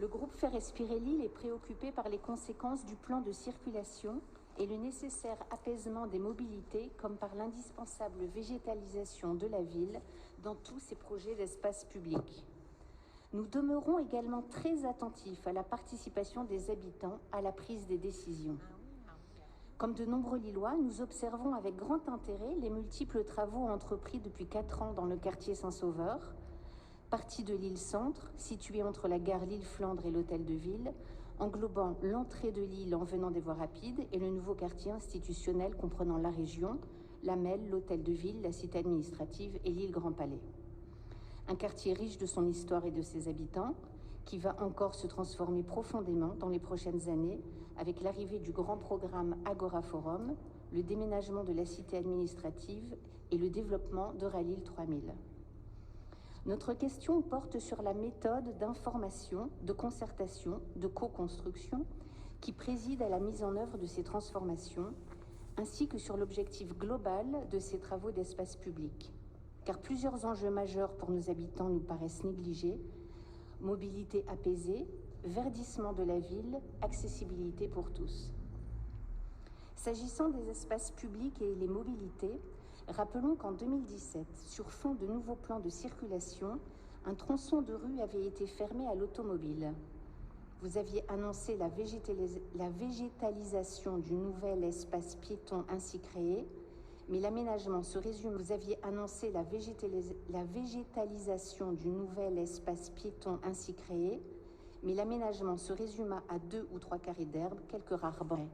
Le groupe Faire respirer l'île est préoccupé par les conséquences du plan de circulation et le nécessaire apaisement des mobilités, comme par l'indispensable végétalisation de la ville dans tous ses projets d'espace public. Nous demeurons également très attentifs à la participation des habitants à la prise des décisions. Comme de nombreux Lillois, nous observons avec grand intérêt les multiples travaux entrepris depuis 4 ans dans le quartier Saint-Sauveur, partie de l'île Centre, située entre la gare Lille-Flandre et l'hôtel de ville, englobant l'entrée de l'île en venant des voies rapides et le nouveau quartier institutionnel comprenant la région, la Melle, l'hôtel de ville, la cité administrative et l'île Grand Palais. Un quartier riche de son histoire et de ses habitants, qui va encore se transformer profondément dans les prochaines années avec l'arrivée du grand programme Agora Forum, le déménagement de la cité administrative et le développement d'Euralille 3000. Notre question porte sur la méthode d'information, de concertation, de co-construction qui préside à la mise en œuvre de ces transformations, ainsi que sur l'objectif global de ces travaux d'espace public. Car plusieurs enjeux majeurs pour nos habitants nous paraissent négligés: mobilité apaisée, verdissement de la ville, accessibilité pour tous. S'agissant des espaces publics et les mobilités, rappelons qu'en 2017, sur fond de nouveaux plans de circulation, un tronçon de rue avait été fermé à l'automobile. Vous aviez annoncé la végétalisation du nouvel espace piéton ainsi créé, mais l'aménagement se résume. Vous aviez annoncé la végétalisation du nouvel espace piéton ainsi créé, mais l'aménagement se résuma à 2 ou 3 carrés d'herbe, quelques rares bancs,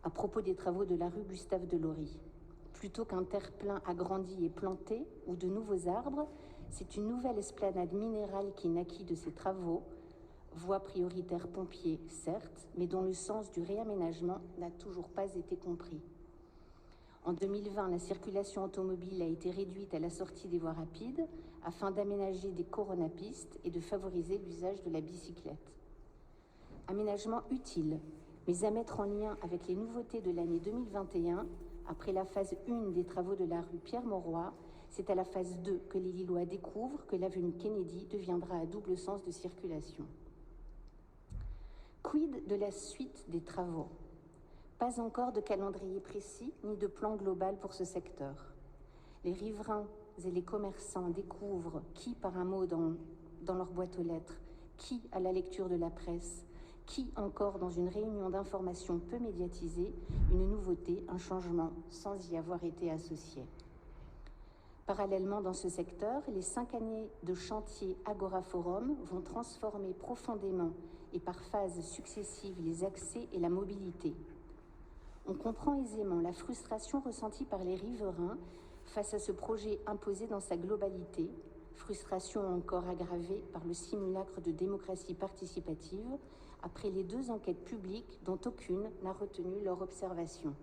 à propos des travaux de la rue Gustave Delory. Plutôt qu'un terre-plein agrandi et planté ou de nouveaux arbres, c'est une nouvelle esplanade minérale qui naquit de ces travaux, voie prioritaire pompiers, certes, mais dont le sens du réaménagement n'a toujours pas été compris. En 2020, la circulation automobile a été réduite à la sortie des voies rapides afin d'aménager des coronapistes et de favoriser l'usage de la bicyclette. Aménagement utile, mais à mettre en lien avec les nouveautés de l'année 2021, après la phase 1 des travaux de la rue Pierre-Mauroy, c'est à la phase 2 que les Lillois découvrent que l'avenue Kennedy deviendra à double sens de circulation. Quid de la suite des travaux ? Pas encore de calendrier précis ni de plan global pour ce secteur. Les riverains et les commerçants découvrent, qui par un mot dans leur boîte aux lettres, qui à la lecture de la presse, qui encore dans une réunion d'information peu médiatisée, une nouveauté, un changement, sans y avoir été associé. Parallèlement dans ce secteur, les 5 années de chantier Agora Forum vont transformer profondément et par phases successives les accès et la mobilité. On comprend aisément la frustration ressentie par les riverains face à ce projet imposé dans sa globalité, frustration encore aggravée par le simulacre de démocratie participative après les 2 enquêtes publiques dont aucune n'a retenu leur observation.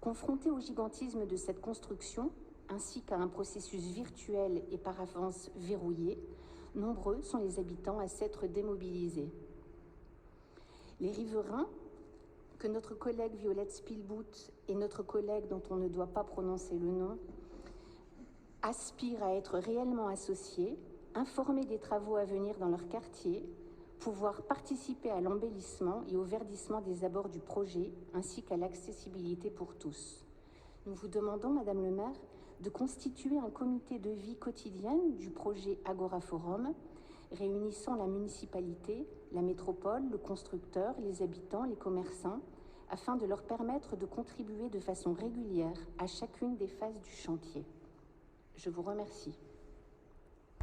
Confrontés au gigantisme de cette construction, ainsi qu'à un processus virtuel et par avance verrouillé, nombreux sont les habitants à s'être démobilisés. Les riverains, que notre collègue Violette Spielbout et notre collègue dont on ne doit pas prononcer le nom aspirent à être réellement associés, informés des travaux à venir dans leur quartier, pouvoir participer à l'embellissement et au verdissement des abords du projet, ainsi qu'à l'accessibilité pour tous. Nous vous demandons, Madame le maire, de constituer un comité de vie quotidienne du projet Agora Forum, réunissant la municipalité, la métropole, le constructeur, les habitants, les commerçants, afin de leur permettre de contribuer de façon régulière à chacune des phases du chantier. Je vous remercie.